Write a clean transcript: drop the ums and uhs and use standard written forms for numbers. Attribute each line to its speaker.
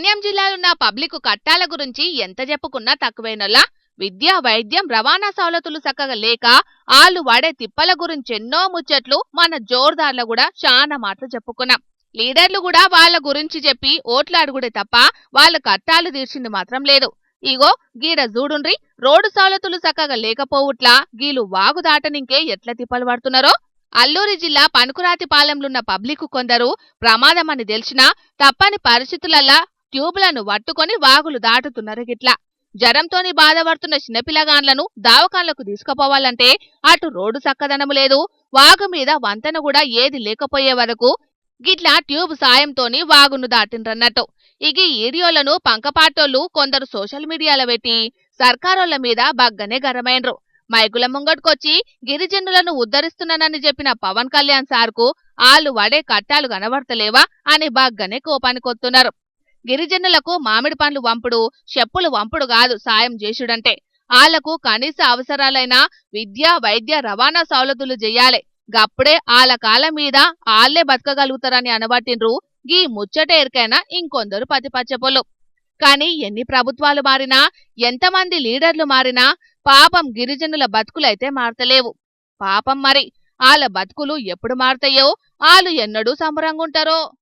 Speaker 1: మన్యం జిల్లాలున్న public కట్టాల గురించి ఎంత చెప్పుకున్నా తక్కువేనొల్లా. విద్య, వైద్యం, రవాణా సౌలతులు చక్కగా లేక ఆళ్ళు వాడే తిప్పల గురించి ఎన్నో ముచ్చట్లు మన జోర్దార్ల కూడా చాలా మాటలు చెప్పుకున్నాం. లీడర్లు కూడా వాళ్ళ గురించి చెప్పి ఓట్లు అడుగుడే తప్ప వాళ్ళ కట్టాలు తీర్చింది మాత్రం లేదు. ఇగో గీడ జూడుండ్రి, రోడ్డు సౌలతులు చక్కగా లేకపోవుట్లా గీలు వాగు దాటనింకే ఎట్లా తిప్పలు పడుతున్నారో. అల్లూరి జిల్లా పనుకురాతిపాలెంలున్న పబ్లిక్ కొందరు ప్రమాదమని తెలిసినా తప్పని పరిస్థితులల్లా ట్యూబ్లను పట్టుకొని వాగులు దాటుతున్నారు. గిట్లా జ్వరంతోని బాధపడుతున్న చిన్నపిల్లగాండ్లను దావకాన్లకు తీసుకుపోవాలంటే అటు రోడ్డు చక్కదనము లేదు, వాగు మీద వంతెన కూడా ఏది లేకపోయే వరకు గిట్లా ట్యూబ్ సాయంతోని వాగును దాటిండ్రన్నట్టు. ఇక ఈడియోలను పంకపాటోళ్లు కొందరు సోషల్ మీడియాలో పెట్టి సర్కారోళ్ల మీద బగ్గనే గరమైండ్రు. మైకుల ముంగట్కొచ్చి గిరిజనులను ఉద్ధరిస్తున్నానని చెప్పిన పవన్ కళ్యాణ్ సార్కు ఆళ్ళు వడే కట్టాలు కనబడతలేవా అని బగ్గనే కోపానికొత్తున్నారు. గిరిజనులకు మామిడి పండ్లు వంపుడు, చెప్పులు వంపుడు కాదు సాయం చేసుడంటే. ఆళ్లకు కనీస అవసరాలైన విద్య, వైద్య, రవాణా సౌలతులు చెయ్యాలే. గప్పుడే ఆళ్ల కాలం మీద ఆళ్లే బతకగలుగుతారని అనబట్టిండ్రు గీ ముచ్చట ఎరికైనా ఇంకొందరు పతిపచ్చపొల్లు. కాని ఎన్ని ప్రభుత్వాలు మారినా, ఎంతమంది లీడర్లు మారినా పాపం గిరిజనుల బతుకులైతే మారతలేవు. పాపం మరి ఆళ్ల బతుకులు ఎప్పుడు మారతాయో, ఆళ్ళు ఎన్నడూ సంబరంగుంటారో.